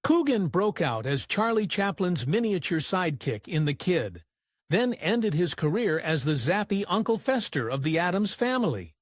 Coogan broke out as Charlie Chaplin's miniature sidekick in The Kid, then ended his career as the zappy Uncle Fester of the Addams Family.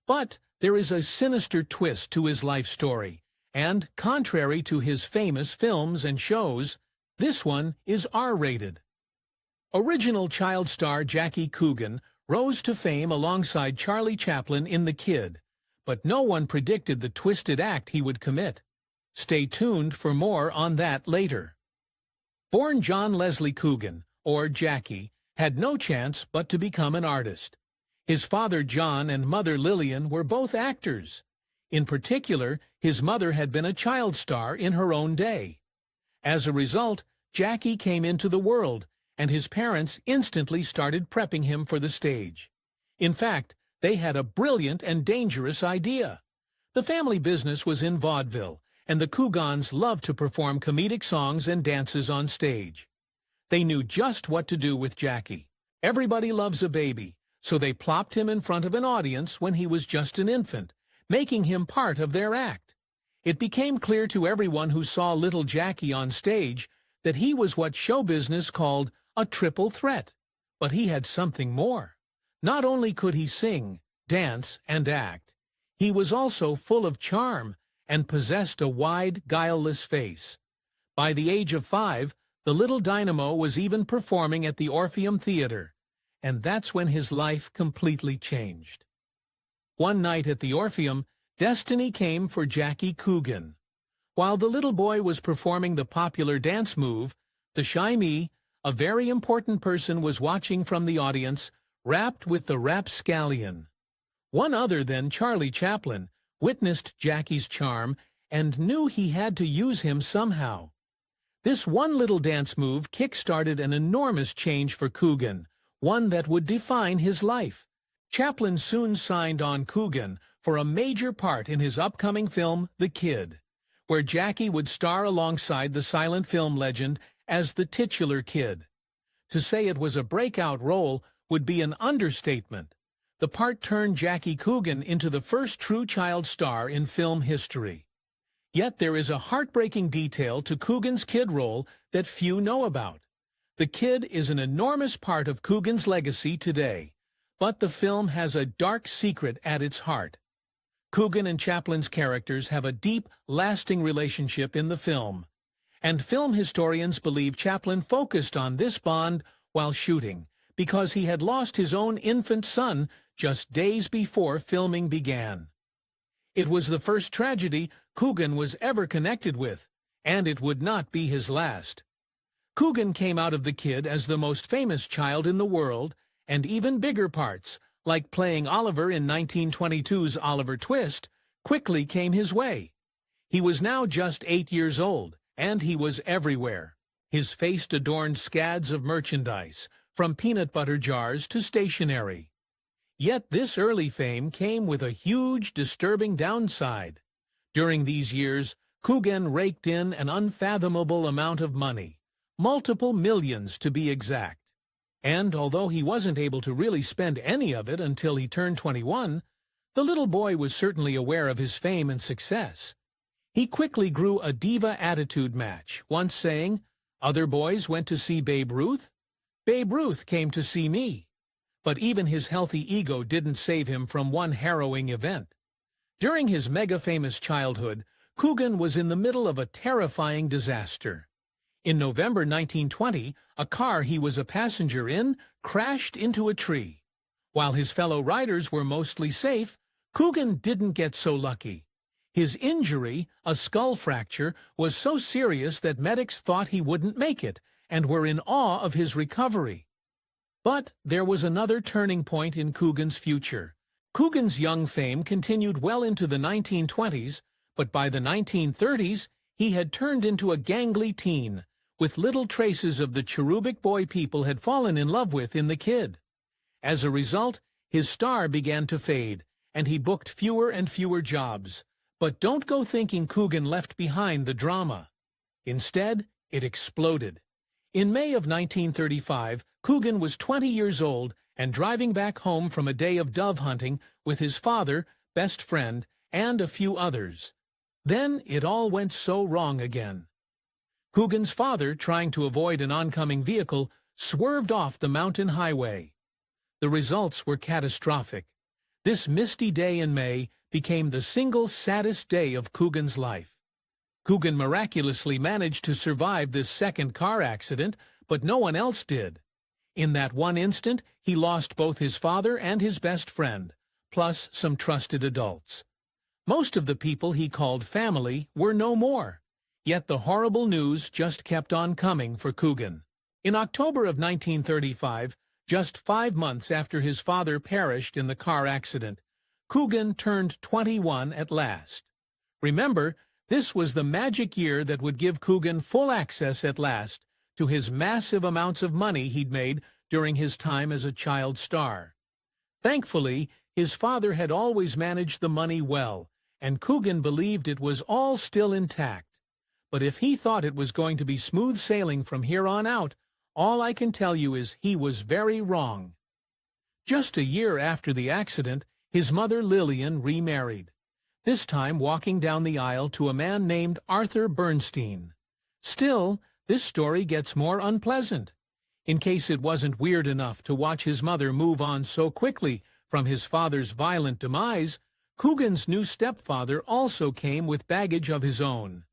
But there is a sinister twist to his life story, and, contrary to his famous films and shows, this one is R-rated. Original child star Jackie Coogan rose to fame alongside Charlie Chaplin in The Kid, but no one predicted the twisted act he would commit. Stay tuned for more on that later. Born John Leslie Coogan, or Jackie, had no chance but to become an artist. His father John and mother Lillian were both actors. In particular, his mother had been a child star in her own day. As a result, Jackie came into the world, and his parents instantly started prepping him for the stage. In fact, they had a brilliant and dangerous idea. The family business was in vaudeville, and the Coogans loved to perform comedic songs and dances on stage. They knew just what to do with Jackie. Everybody loves a baby, so they plopped him in front of an audience when he was just an infant, making him part of their act. It became clear to everyone who saw little Jackie on stage that he was what show business called a triple threat. But he had something more. Not only could he sing, dance, and act, he was also full of charm and possessed a wide, guileless face. By the age of 5, the little dynamo was even performing at the Orpheum Theater, and that's when his life completely changed. One night at the Orpheum, destiny came for Jackie Coogan. While the little boy was performing the popular dance move, the Shy Me, a very important person was watching from the audience, wrapped with the rapscallion. One other than Charlie Chaplin witnessed Jackie's charm and knew he had to use him somehow. This one little dance move kick-started an enormous change for Coogan, one that would define his life. Chaplin soon signed on Coogan for a major part in his upcoming film The Kid, where Jackie would star alongside the silent film legend as the titular kid. To say it was a breakout role would be an understatement. The part turned Jackie Coogan into the first true child star in film history. Yet there is a heartbreaking detail to Coogan's kid role that few know about. The Kid is an enormous part of Coogan's legacy today, but the film has a dark secret at its heart. Coogan and Chaplin's characters have a deep, lasting relationship in the film, and film historians believe Chaplin focused on this bond while shooting, because he had lost his own infant son just days before filming began. It was the first tragedy Coogan was ever connected with, and it would not be his last. Coogan came out of The Kid as the most famous child in the world, and even bigger parts, like playing Oliver in 1922's Oliver Twist, quickly came his way. He was now just 8 years old, and he was everywhere. His face adorned scads of merchandise, from peanut butter jars to stationery. Yet this early fame came with a huge, disturbing downside. During these years, Coogan raked in an unfathomable amount of money, multiple millions to be exact. And although he wasn't able to really spend any of it until he turned 21, the little boy was certainly aware of his fame and success. He quickly grew a diva attitude match, once saying, "Other boys went to see Babe Ruth. Babe Ruth came to see me." But even his healthy ego didn't save him from one harrowing event. During his mega-famous childhood, Coogan was in the middle of a terrifying disaster. In November 1920, a car he was a passenger in crashed into a tree. While his fellow riders were mostly safe, Coogan didn't get so lucky. His injury, a skull fracture, was so serious that medics thought he wouldn't make it and were in awe of his recovery. But there was another turning point in Coogan's future. Coogan's young fame continued well into the 1920s, but by the 1930s, he had turned into a gangly teen, with little traces of the cherubic boy people had fallen in love with in The Kid. As a result, his star began to fade, and he booked fewer and fewer jobs. But don't go thinking Coogan left behind the drama. Instead, it exploded. In May of 1935, Coogan was 20 years old and driving back home from a day of dove hunting with his father, best friend, and a few others. Then it all went so wrong again. Coogan's father, trying to avoid an oncoming vehicle, swerved off the mountain highway. The results were catastrophic. This misty day in May became the single saddest day of Coogan's life. Coogan miraculously managed to survive this second car accident, but no one else did. In that one instant, he lost both his father and his best friend, plus some trusted adults. Most of the people he called family were no more. Yet the horrible news just kept on coming for Coogan. In October of 1935, just 5 months after his father perished in the car accident, Coogan turned 21 at last. Remember, this was the magic year that would give Coogan full access at last to his massive amounts of money he'd made during his time as a child star. Thankfully, his father had always managed the money well, and Coogan believed it was all still intact. But if he thought it was going to be smooth sailing from here on out, all I can tell you is he was very wrong. Just a year after the accident, his mother Lillian remarried, this time walking down the aisle to a man named Arthur Bernstein. Still, this story gets more unpleasant. In case it wasn't weird enough to watch his mother move on so quickly from his father's violent demise, Coogan's new stepfather also came with baggage of his own.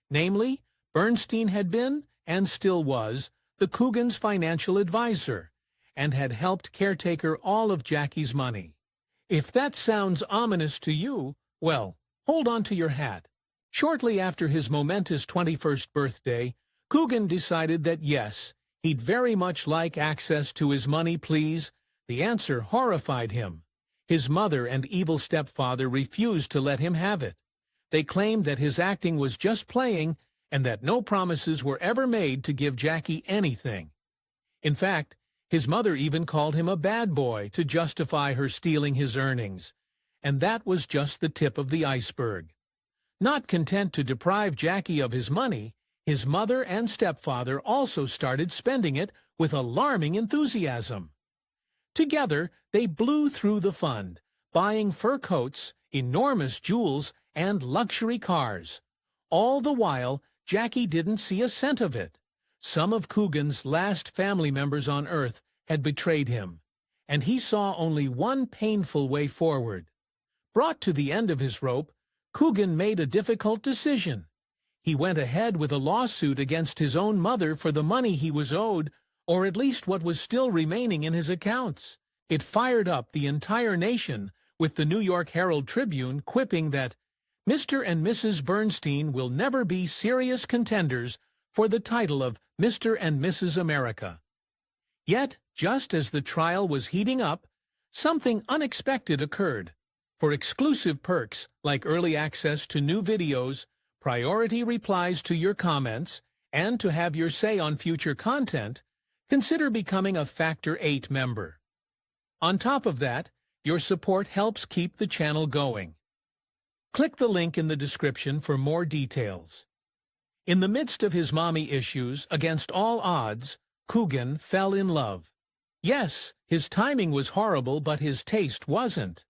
Namely, Bernstein had been, and still was, the Coogan's financial advisor, and had helped caretaker all of Jackie's money. If that sounds ominous to you, well, hold on to your hat. Shortly after his momentous 21st birthday, Coogan decided that yes, he'd very much like access to his money, please. The answer horrified him. His mother and evil stepfather refused to let him have it. They claimed that his acting was just playing and that no promises were ever made to give Jackie anything. In fact, his mother even called him a bad boy to justify her stealing his earnings. And that was just the tip of the iceberg. Not content to deprive Jackie of his money, his mother and stepfather also started spending it with alarming enthusiasm. Together, they blew through the fund, buying fur coats, enormous jewels, and luxury cars. All the while, Jackie didn't see a cent of it. Some of Coogan's last family members on Earth had betrayed him, and he saw only one painful way forward. Brought to the end of his rope, Coogan made a difficult decision. He went ahead with a lawsuit against his own mother for the money he was owed, or at least what was still remaining in his accounts. It fired up the entire nation, with the New York Herald-Tribune quipping that Mr. and Mrs. Bernstein will never be serious contenders for the title of Mr. and Mrs. America. Yet, just as the trial was heating up, something unexpected occurred. For exclusive perks like early access to new videos, priority replies to your comments, and to have your say on future content, consider becoming a Factor 8 member. On top of that, your support helps keep the channel going. Click the link in the description for more details. In the midst of his mommy issues, against all odds, Coogan fell in love. Yes, his timing was horrible, but his taste wasn't.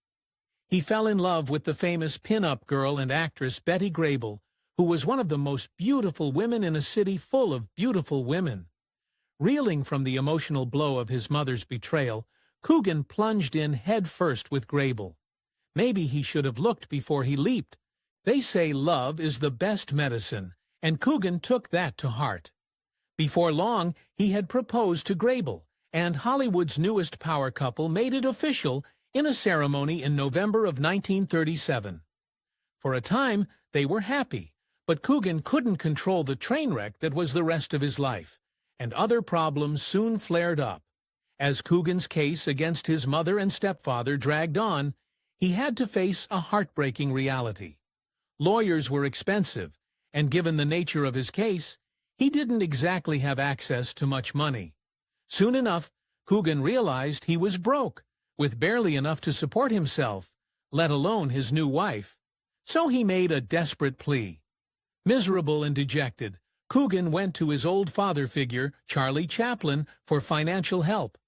He fell in love with the famous pin-up girl and actress Betty Grable, who was one of the most beautiful women in a city full of beautiful women. Reeling from the emotional blow of his mother's betrayal, Coogan plunged in head first with Grable. Maybe he should have looked before he leaped. They say love is the best medicine, and Coogan took that to heart. Before long, he had proposed to Grable, and Hollywood's newest power couple made it official in a ceremony in November of 1937. For a time, they were happy, but Coogan couldn't control the train wreck that was the rest of his life, and other problems soon flared up. As Coogan's case against his mother and stepfather dragged on, he had to face a heartbreaking reality. Lawyers were expensive, and given the nature of his case, he didn't exactly have access to much money. Soon enough, Coogan realized he was broke, with barely enough to support himself, let alone his new wife. So he made a desperate plea. Miserable and dejected, Coogan went to his old father figure, Charlie Chaplin, for financial help.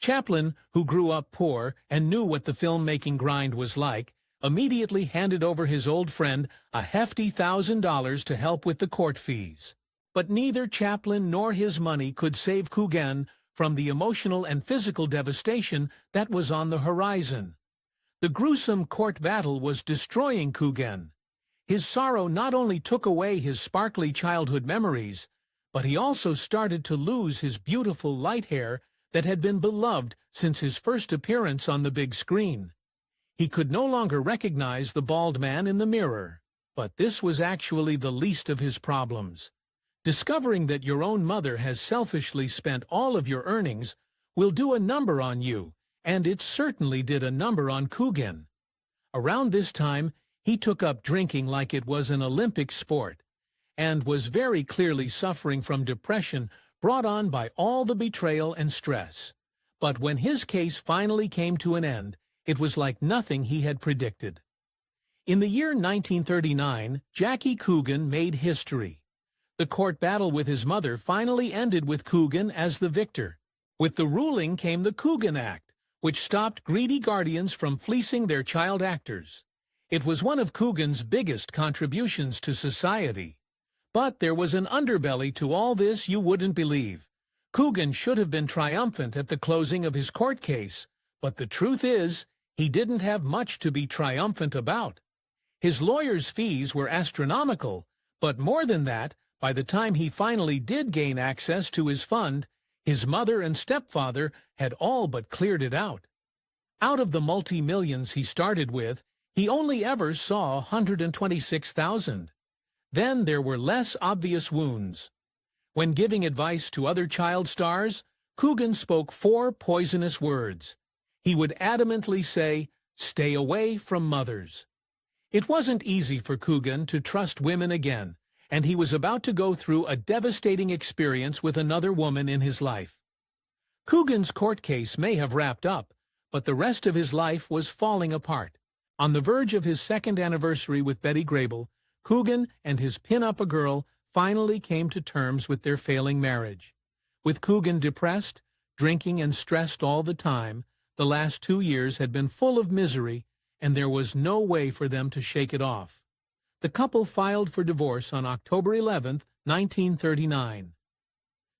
Chaplin, who grew up poor and knew what the filmmaking grind was like, immediately handed over his old friend a hefty $1,000 to help with the court fees. But neither Chaplin nor his money could save Coogan from the emotional and physical devastation that was on the horizon. The gruesome court battle was destroying Coogan. His sorrow not only took away his sparkly childhood memories, but he also started to lose his beautiful light hair that had been beloved since his first appearance on the big screen. He could no longer recognize the bald man in the mirror. But this was actually the least of his problems. Discovering that your own mother has selfishly spent all of your earnings will do a number on you, and it certainly did a number on Coogan. Around this time, he took up drinking like it was an Olympic sport, and was very clearly suffering from depression brought on by all the betrayal and stress. But when his case finally came to an end, it was like nothing he had predicted. In the year 1939, Jackie Coogan made history. The court battle with his mother finally ended with Coogan as the victor. With the ruling came the Coogan Act, which stopped greedy guardians from fleecing their child actors. It was one of Coogan's biggest contributions to society. But there was an underbelly to all this you wouldn't believe. Coogan should have been triumphant at the closing of his court case, but the truth is, he didn't have much to be triumphant about. His lawyer's fees were astronomical, but more than that, by the time he finally did gain access to his fund, his mother and stepfather had all but cleared it out. Out of the multi-millions he started with, he only ever saw $126,000. Then there were less obvious wounds. When giving advice to other child stars, Coogan spoke 4 poisonous words. He would adamantly say, "Stay away from mothers." It wasn't easy for Coogan to trust women again, and he was about to go through a devastating experience with another woman in his life. Coogan's court case may have wrapped up, but the rest of his life was falling apart. On the verge of his 2nd anniversary with Betty Grable, Coogan and his pin-up-a-girl finally came to terms with their failing marriage. With Coogan depressed, drinking and stressed all the time, the last 2 years had been full of misery, and there was no way for them to shake it off. The couple filed for divorce on October 11, 1939.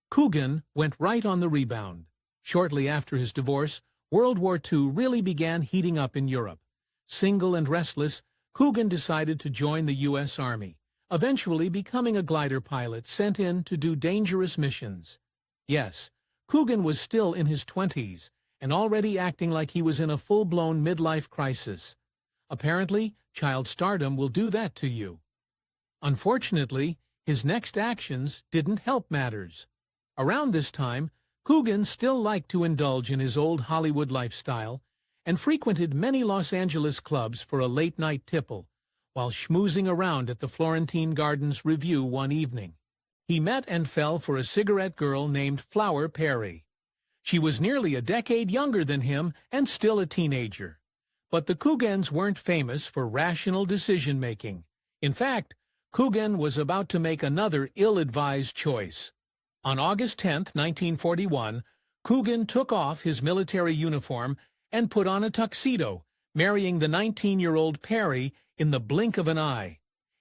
Coogan went right on the rebound. Shortly after his divorce, World War II really began heating up in Europe. Single and restless, Coogan decided to join the U.S. Army, eventually becoming a glider pilot sent in to do dangerous missions. Yes, Coogan was still in his 20s and already acting like he was in a full-blown midlife crisis. Apparently, child stardom will do that to you. Unfortunately, his next actions didn't help matters. Around this time, Coogan still liked to indulge in his old Hollywood lifestyle and frequented many Los Angeles clubs for a late-night tipple, while schmoozing around at the Florentine Gardens Review one evening. He met and fell for a cigarette girl named Flower Perry. She was nearly a decade younger than him and still a teenager. But the Coogans weren't famous for rational decision-making. In fact, Coogan was about to make another ill-advised choice. On August 10, 1941, Coogan took off his military uniform and put on a tuxedo, marrying the 19-year-old Perry in the blink of an eye.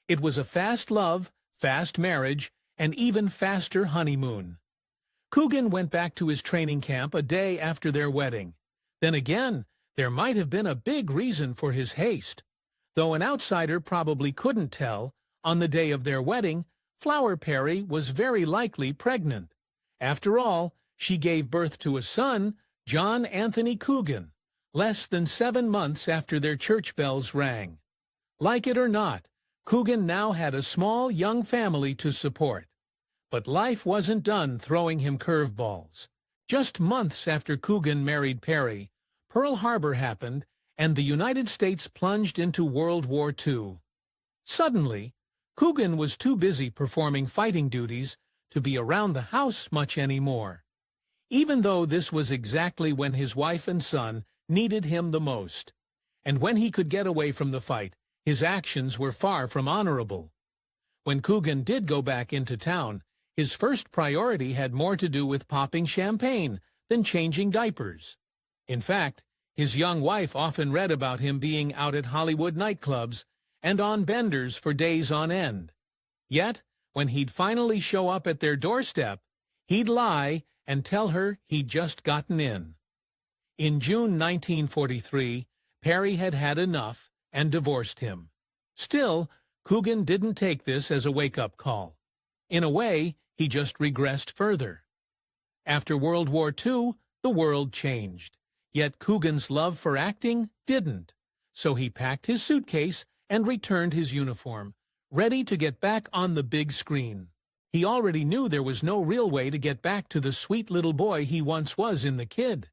It was a fast love, fast marriage, and even faster honeymoon. Coogan went back to his training camp a day after their wedding. Then again, there might have been a big reason for his haste. Though an outsider probably couldn't tell, on the day of their wedding, Flower Perry was very likely pregnant. After all, she gave birth to a son, John Anthony Coogan, less than 7 months after their church bells rang. Like it or not, Coogan now had a small, young family to support. But life wasn't done throwing him curveballs. Just months after Coogan married Perry, Pearl Harbor happened, and the United States plunged into World War II. Suddenly, Coogan was too busy performing fighting duties to be around the house much anymore, even though this was exactly when his wife and son needed him the most. And when he could get away from the fight, his actions were far from honorable. When Coogan did go back into town, his first priority had more to do with popping champagne than changing diapers. In fact, his young wife often read about him being out at Hollywood nightclubs and on benders for days on end. Yet, when he'd finally show up at their doorstep, he'd lie and tell her he'd just gotten in. In June 1943, Perry had had enough and divorced him. Still, Coogan didn't take this as a wake-up call. In a way, he just regressed further. After World War II, the world changed. Yet Coogan's love for acting didn't. So he packed his suitcase and returned his uniform, ready to get back on the big screen. He already knew there was no real way to get back to the sweet little boy he once was in The Kid.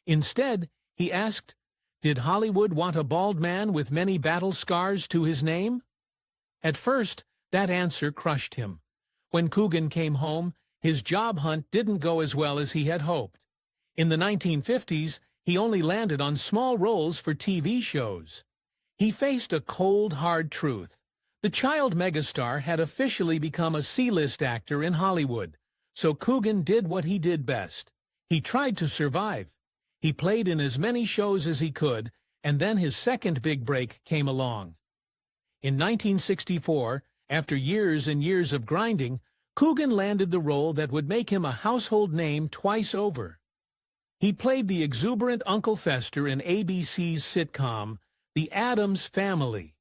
Instead, he asked, did Hollywood want a bald man with many battle scars to his name? At first, that answer crushed him. When Coogan came home, his job hunt didn't go as well as he had hoped. In the 1950s, he only landed on small roles for TV shows. He faced a cold, hard truth. The child megastar had officially become a C-list actor in Hollywood, so Coogan did what he did best. He tried to survive. He played in as many shows as he could, and then his second big break came along. In 1964, after years and years of grinding, Coogan landed the role that would make him a household name twice over. He played the exuberant Uncle Fester in ABC's sitcom, The Addams Family.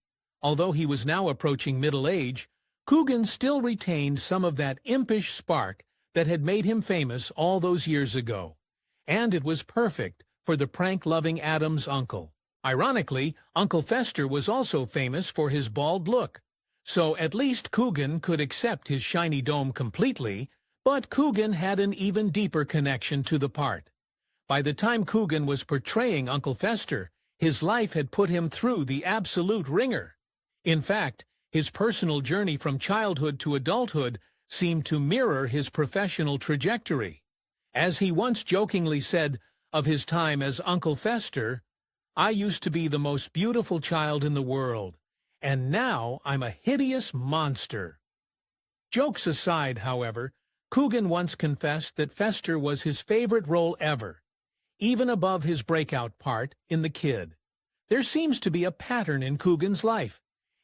Although he was now approaching middle age, Coogan still retained some of that impish spark that had made him famous all those years ago. And it was perfect for the prank-loving Addams uncle. Ironically, Uncle Fester was also famous for his bald look. So at least Coogan could accept his shiny dome completely, but Coogan had an even deeper connection to the part. By the time Coogan was portraying Uncle Fester, his life had put him through the absolute ringer. In fact, his personal journey from childhood to adulthood seemed to mirror his professional trajectory. As he once jokingly said of his time as Uncle Fester, "I used to be the most beautiful child in the world, and now I'm a hideous monster." Jokes aside, however, Coogan once confessed that Fester was his favorite role ever, even above his breakout part in The Kid. There seems to be a pattern in Coogan's life.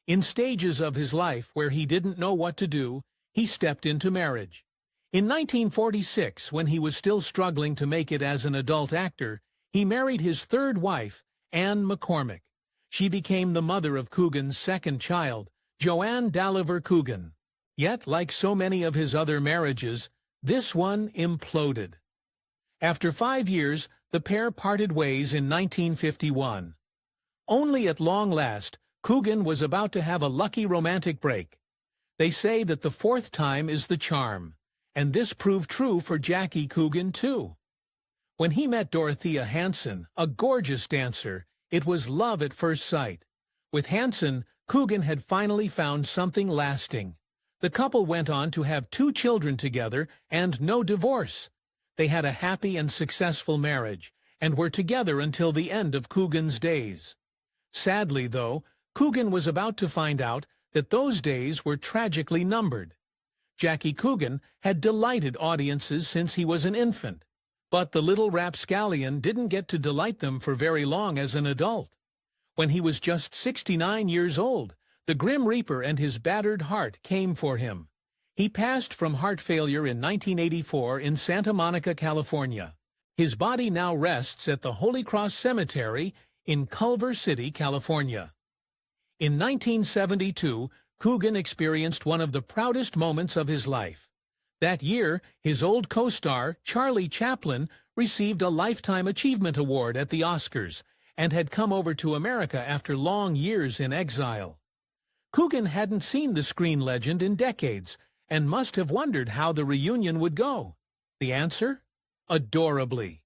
In stages of his life where he didn't know what to do, he stepped into marriage. In 1946, when he was still struggling to make it as an adult actor, he married his third wife, Anne McCormick. She became the mother of Coogan's second child, Joanne Dalliver Coogan. Yet, like so many of his other marriages, this one imploded. After 5 years, the pair parted ways in 1951. Only at long last, Coogan was about to have a lucky romantic break. They say that the fourth time is the charm, and this proved true for Jackie Coogan, too. When he met Dorothea Hanson, a gorgeous dancer, it was love at first sight. With Hanson, Coogan had finally found something lasting. The couple went on to have 2 children together and no divorce. They had a happy and successful marriage, and were together until the end of Coogan's days. Sadly, though, Coogan was about to find out that those days were tragically numbered. Jackie Coogan had delighted audiences since he was an infant, but the little rapscallion didn't get to delight them for very long as an adult. When he was just 69 years old, the Grim Reaper and his battered heart came for him. He passed from heart failure in 1984 in Santa Monica, California. His body now rests at the Holy Cross Cemetery in Culver City, California. In 1972, Coogan experienced one of the proudest moments of his life. That year, his old co-star, Charlie Chaplin, received a Lifetime Achievement Award at the Oscars and had come over to America after long years in exile. Coogan hadn't seen the screen legend in decades and must have wondered how the reunion would go. The answer? Adorably.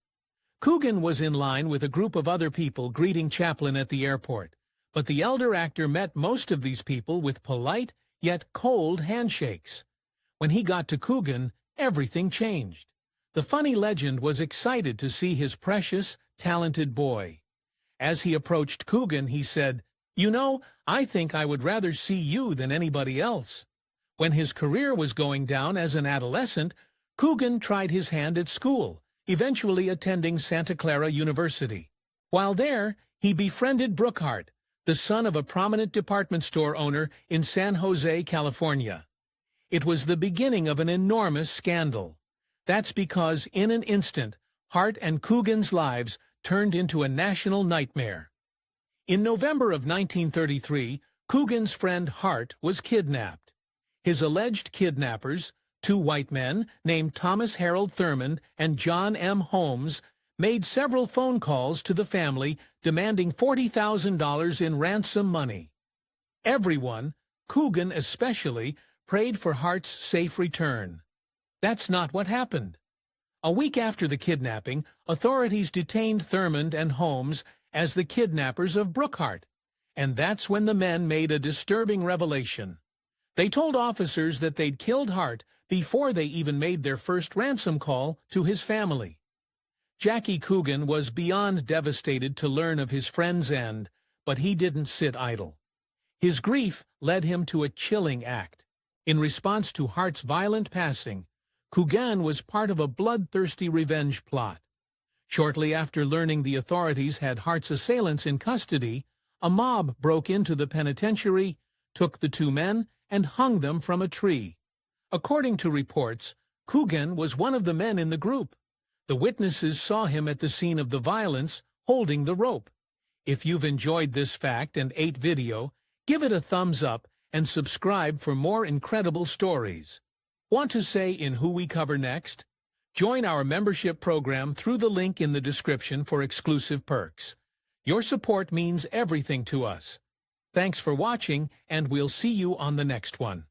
Coogan was in line with a group of other people greeting Chaplin at the airport, but the elder actor met most of these people with polite yet cold handshakes. When he got to Coogan, everything changed. The funny legend was excited to see his precious, talented boy. As he approached Coogan, he said, "You know, I think I would rather see you than anybody else." When his career was going down as an adolescent, Coogan tried his hand at school, eventually attending Santa Clara University. While there, he befriended Brookhart, the son of a prominent department store owner in San Jose, California. It was the beginning of an enormous scandal. That's because in an instant, Hart and Coogan's lives turned into a national nightmare. In November of 1933, Coogan's friend Hart was kidnapped. His alleged kidnappers, two white men named Thomas Harold Thurmond and John M. Holmes, made several phone calls to the family demanding $40,000 in ransom money. Everyone, Coogan especially, prayed for Hart's safe return. That's not what happened. A week after the kidnapping, authorities detained Thurmond and Holmes as the kidnappers of Brooke Hart, and that's when the men made a disturbing revelation. They told officers that they'd killed Hart before they even made their first ransom call to his family. Jackie Coogan was beyond devastated to learn of his friend's end, but he didn't sit idle. His grief led him to a chilling act. In response to Hart's violent passing, Coogan was part of a bloodthirsty revenge plot. Shortly after learning the authorities had Hart's assailants in custody, a mob broke into the penitentiary, took the two men, and hung them from a tree. According to reports, Coogan was one of the men in the group. The witnesses saw him at the scene of the violence, holding the rope. If you've enjoyed this Fact and 8 video, give it a thumbs up and subscribe for more incredible stories. Want to say in who we cover next? Join our membership program through the link in the description for exclusive perks. Your support means everything to us. Thanks for watching, and we'll see you on the next one.